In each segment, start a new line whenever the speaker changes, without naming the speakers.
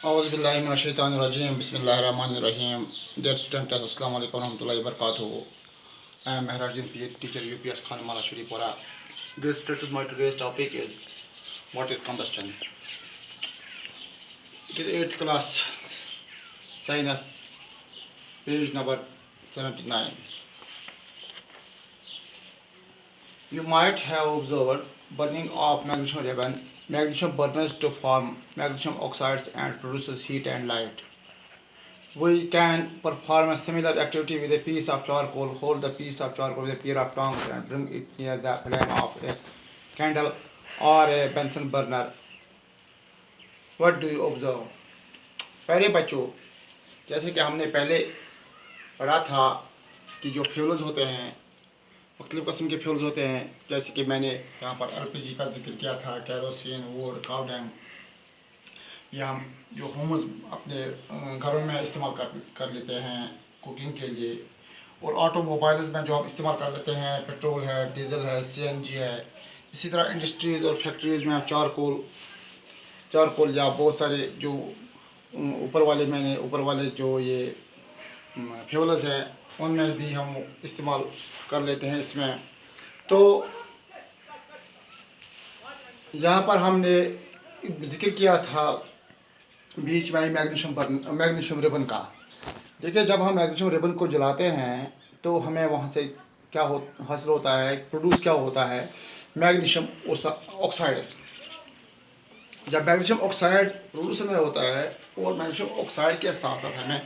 Auzubillahiminash-shaytanir-rajim. Bismillahir-rahmanir-rahim. Dear students, Assalamu alaikum warahmatullahi wabarakatuh. I am Mehrajuddin PhD teacher UPS Khan Mala Shuripura. Dear students, my today's topic is what is combustion. It is 8th class science, page number 79. You might have observed burning of magnesium ribbon. Magnesium burns to form magnesium oxides and produces heat and light. We can perform a similar activity with a piece of charcoal. Hold the piece of charcoal with a pair of tongs and bring it near the flame of a candle or a Bunsen burner. What do you observe? प्यारे बच्चों, जैसे कि हमने पहले पढ़ा था कि जो फ्यूल्स होते हैं, मुख्तलिफ़ किस्म के फ्यूल्स होते हैं, जैसे कि मैंने यहाँ पर एलपीजी का जिक्र किया था, कैरोसिन, वुड, काउडंग, या हम जो होम्स अपने घरों में इस्तेमाल कर लेते हैं कुकिंग के लिए, और ऑटोमोबाइल्स में जो हम इस्तेमाल कर लेते हैं, पेट्रोल है, डीजल है, सीएनजी है। इसी तरह इंडस्ट्रीज़ और फैक्ट्रीज़ में चारकोल या बहुत सारे जो ऊपर वाले जो ये फ्यूल्स हैं उनमें भी हम इस्तेमाल कर लेते हैं इसमें। तो यहाँ पर हमने जिक्र किया था बीच में मैग्नीशियम रिबन का। देखिए, जब हम मैग्नीशियम रिबन को जलाते हैं तो हमें वहाँ से क्या हासिल होता है, प्रोड्यूस क्या होता है, मैग्नीशियम ऑक्साइड। जब मैग्नीशियम ऑक्साइड प्रोड्यूस में होता है और मैग्नीशियम ऑक्साइड के साथ साथ हमें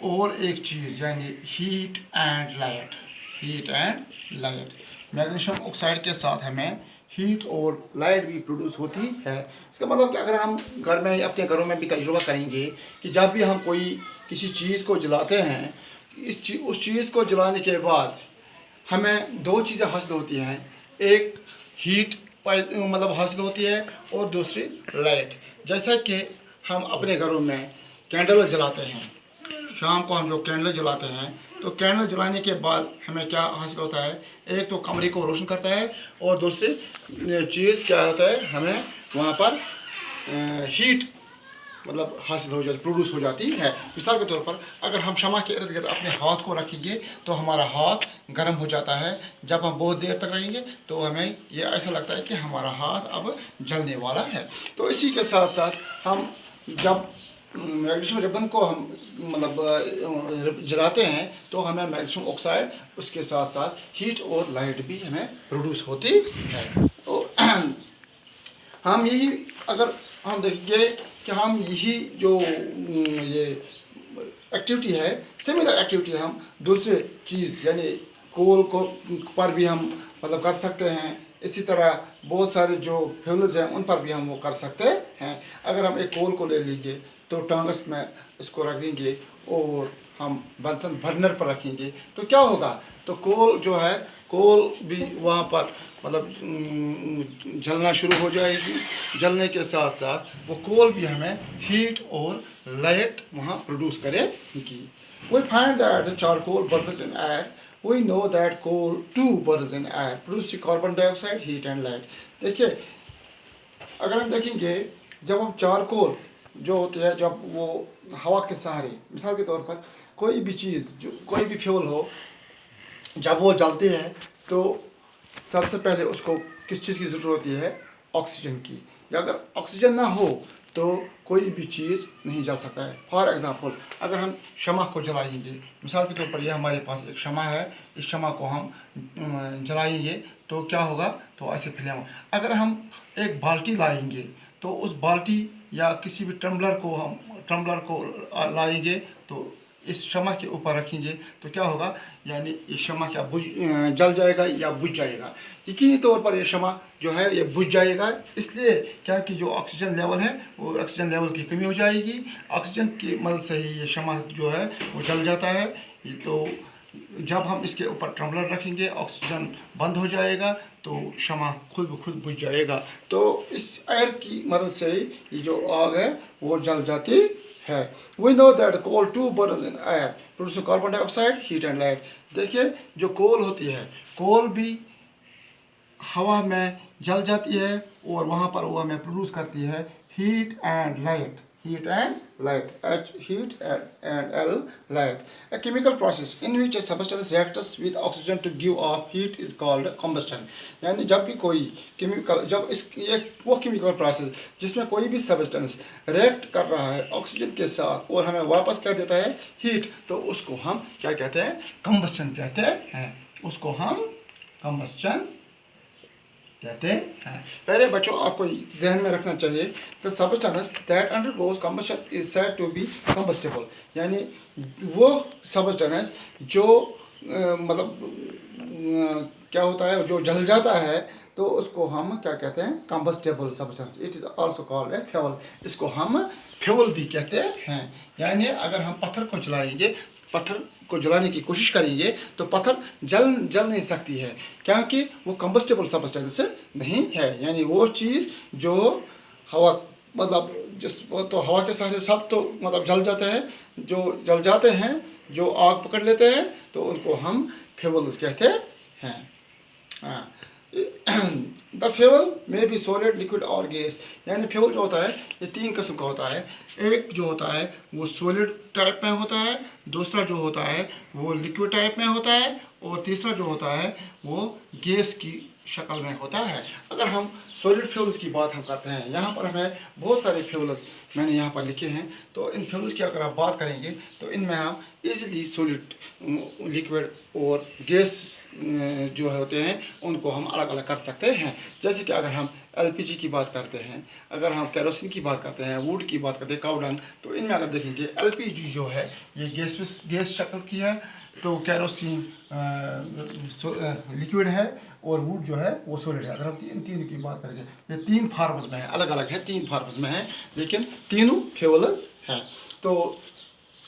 और एक चीज़ यानी heat and light, magnesium oxide के साथ हमें हीट और लाइट भी प्रोड्यूस होती है। इसका मतलब कि अगर हम घर में अपने घरों में भी तजुर्बा करेंगे कि जब भी हम किसी चीज़ को जलाते हैं, उस चीज़ को जलाने के बाद हमें दो चीज़ें हासिल होती हैं, एक हीट मतलब हासिल होती है और दूसरी लाइट। जैसा कि हम अपने घरों में कैंडल जलाते हैं, शाम को हम जो कैंडल जलाते हैं तो कैंडल जलाने के बाद हमें क्या हासिल होता है, एक तो कमरे को रोशन करता है और दूसरी चीज़ क्या होता है, हमें वहाँ पर हीट मतलब हासिल हो जाती, प्रोड्यूस हो जाती है। मिसाल के तौर पर अगर हम शमा के इर्द गिर्द अपने हाथ को रखेंगे तो हमारा हाथ गर्म हो जाता है। जब हम बहुत देर तक रहेंगे तो हमें ये ऐसा लगता है कि हमारा हाथ अब जलने वाला है। तो इसी के साथ साथ हम जब मैग्नीशियम रिबन को हम मतलब जलाते हैं तो हमें मैग्नीशियम ऑक्साइड, उसके साथ साथ हीट और लाइट भी हमें प्रोड्यूस होती है। तो हम यही अगर हम देखेंगे कि हम यही जो ये एक्टिविटी है, सिमिलर एक्टिविटी हम दूसरे चीज़ यानी कोल को पर भी हम मतलब कर सकते हैं। इसी तरह बहुत सारे जो फ्यूल्स हैं उन पर भी हम वो कर सकते हैं। अगर हम एक कोल को ले लेंगे तो टांगस में इसको रख देंगे और हम बंसन बर्नर पर रखेंगे तो क्या होगा, तो कोल जो है, कोल भी वहाँ पर मतलब जलना शुरू हो जाएगी। जलने के साथ साथ वो कोल भी हमें हीट और लाइट वहाँ प्रोड्यूस करेगी। We find that the charcoal burns in air. We know that coal too burns in air, producing carbon dioxide, heat and light. देखिए, अगर हम देखेंगे जब हम चारकोल जो होती है, जब वो हवा के सहारे, मिसाल के तौर पर कोई भी चीज़, जो कोई भी फ्यूल हो, जब वो जलते हैं तो सबसे पहले उसको किस चीज़ की ज़रूरत होती है, ऑक्सीजन की। या अगर ऑक्सीजन ना हो तो कोई भी चीज़ नहीं जल सकता है। फॉर एग्ज़ाम्पल अगर हम शमा को जलाएंगे, मिसाल के तौर पर यह हमारे पास एक शमा है, इस शमा को हम जलाएंगे तो क्या होगा, तो ऐसे फ्लेम। अगर हम एक बाल्टी लाएंगे तो उस बाल्टी या किसी भी टम्बलर को लाएंगे तो इस शमा के ऊपर रखेंगे तो क्या होगा, यानी ये शमा क्या जल जाएगा या बुझ जाएगा। यकीनी तौर पर ये शमा जो है ये बुझ जाएगा, इसलिए क्या कि जो ऑक्सीजन लेवल है वो ऑक्सीजन लेवल की कमी हो जाएगी। ऑक्सीजन की मदद से ही ये शमा जो है वो जल जाता है। तो जब हम इसके ऊपर टम्बलर रखेंगे ऑक्सीजन बंद हो जाएगा तो शमा खुद ब खुद बुझ जाएगा। तो इस एयर की मदद से ये जो आग है वो जल जाती है। We know that coal too burns in air, produces carbon dioxide, heat and light. देखिए, जो कोल होती है, कोल भी हवा में जल जाती है और वहाँ पर वो हमें प्रोड्यूस करती है heat and light. heat and light. H heat and L light. A chemical process in which a substance reacts with oxygen to give off heat is called combustion. यानी जब भी कोई केमिकल जब इस ये वो केमिकल प्रोसेस जिसमें कोई भी सब्सटेंस रिएक्ट कर रहा है ऑक्सीजन के साथ और हमें वापस क्या देता है हीट, तो उसको हम क्या कहते हैं कंबस्शन कहते हैं, उसको हम कंबस्शन कहते हैं। पहले बच्चों आपको जहन में रखना चाहिए the substance that undergoes combustion is said to be combustible, यानी वो सब्सटेंस जो मतलब क्या होता है जो जल जाता है तो उसको हम क्या कहते हैं combustible substance. It is also called a fuel, इसको हम फ्यूल भी कहते हैं। यानी अगर हम पत्थर को जलाएंगे, पत्थर को जलाने की कोशिश करेंगे तो पत्थर जल नहीं सकती है क्योंकि वो कंबस्टेबल सब्सटेंस नहीं है। यानी वो चीज़ जो हवा मतलब जिस तो हवा के सहारे सब तो मतलब जल जाते हैं, जो जल जाते हैं जो आग पकड़ लेते हैं तो उनको हम फ्यूल्स कहते हैं। द फ्यूल में बी सॉलिड लिक्विड और गैस, यानी फ्यूल जो होता है ये तीन किस्म का होता है। एक जो होता है वो सॉलिड टाइप में होता है, दूसरा जो होता है वो लिक्विड टाइप में होता है और तीसरा जो होता है वो गैस की शक्ल में होता है। अगर हम सॉलिड फ्यूल्स की बात हम करते हैं, यहाँ पर हमें बहुत सारे फ्यूल्स मैंने यहाँ पर लिखे हैं, तो इन फ्यूल्स की अगर आप बात करेंगे तो इनमें हम इजीली सॉलिड, लिक्विड और गैस जो होते हैं उनको हम अलग अलग कर सकते हैं। जैसे कि अगर हम एलपीजी की बात करते हैं, अगर हम केरोसिन की बात करते हैं, वुड की बात करते हैं, काउडंग, तो इनमें अगर देखेंगे एलपीजी जो है ये गैस शक्ल की है, तो केरोसिन लिक्विड है और वुड जो है वो सॉलिड है। अगर हम इन तीन की बात करेंगे, ये तीन फार्म्स में है, अलग अलग है, तीन फार्म्स में है लेकिन तीनों फ्यूल्स हैं। तो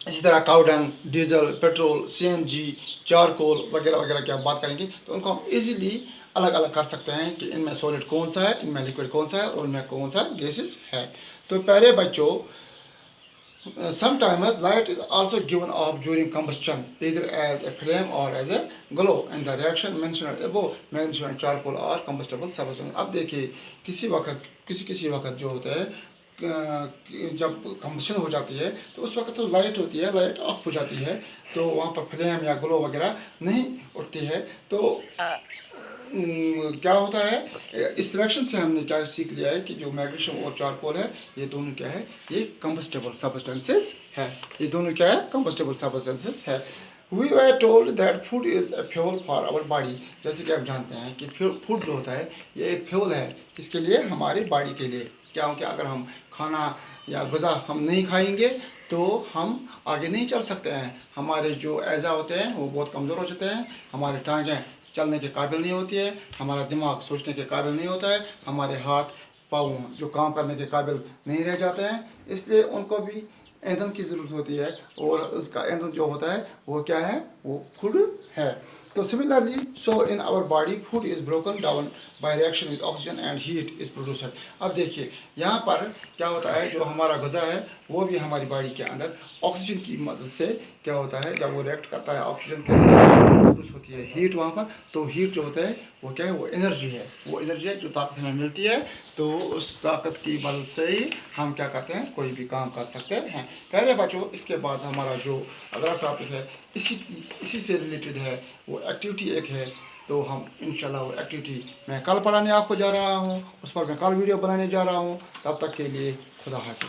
इसी तरह cow dung, diesel, petrol, CNG, charcoal वगैरह वगैरह की आप बात करेंगे तो उनको हम इजीली अलग अलग कर सकते हैं कि इनमें सॉलिड कौन सा है, इनमें लिक्विड कौन सा है और इनमें कौन सा गैसेस है। तो पहले बच्चों sometimes light is also given off during combustion either as a flame or as a glow and the reaction mentioned above mentioned charcoal or combustible substance। अब देखिए किसी वक्त जो होता है जब कंबशन हो जाती है तो उस वक्त तो लाइट होती है, लाइट ऑफ हो जाती है तो वहाँ पर फ्लेम या ग्लो वगैरह नहीं उठती है। तो क्या होता है इस रिएक्शन से हमने क्या सीख लिया है कि जो मैग्नीशियम और चारकोल है ये दोनों क्या है, ये कंबस्टेबल सब्सटेंसेस है, ये दोनों क्या है कंबस्टेबल सब्सटेंसेस है। We were told that food is a fuel for our body, जैसे कि आप जानते हैं कि फूड जो होता है ये एक फ्यूल है किसके लिए, हमारी बॉडी के लिए। क्योंकि अगर हम खाना या ग़िज़ा हम नहीं खाएंगे तो हम आगे नहीं चल सकते हैं, हमारे जो एज़ा होते हैं वो बहुत कमज़ोर हो जाते हैं, हमारे टांगें चलने के काबिल नहीं होती है, हमारा दिमाग सोचने के काबिल नहीं होता है, हमारे हाथ पाँव जो काम करने के काबिल नहीं रह जाते हैं, इसलिए उनको भी ईंधन की ज़रूरत होती है और उसका ईंधन जो होता है वो क्या है, वो फूड है। तो similarly so in our body food is broken down by reaction with oxygen and heat is produced. अब देखिए यहाँ पर क्या होता है, जो हमारा ग़िज़ा है वो भी हमारी बॉडी के अंदर ऑक्सीजन की मदद से क्या होता है, जब वो रिएक्ट करता है ऑक्सीजन के साथ प्रोड्यूस होती है हीट वहाँ पर। तो हीट जो होता है वो क्या है, वो एनर्जी है, वो एनर्जी है जो ताकत हमें मिलती है। तो उस ताकत की मदद से ही हम क्या करते हैं, कोई भी काम कर सकते हैं। पहले बच्चों इसके बाद हमारा जो अगला टॉपिक है इसी से रिलेटेड है, वो एक्टिविटी एक है। तो हम इंशाल्लाह वो एक्टिविटी मैं कल पढ़ाने आपको जा रहा हूँ, उस पर मैं कल वीडियो बनाने जा रहा हूँ। तब तक के लिए खुदा हाफिज़।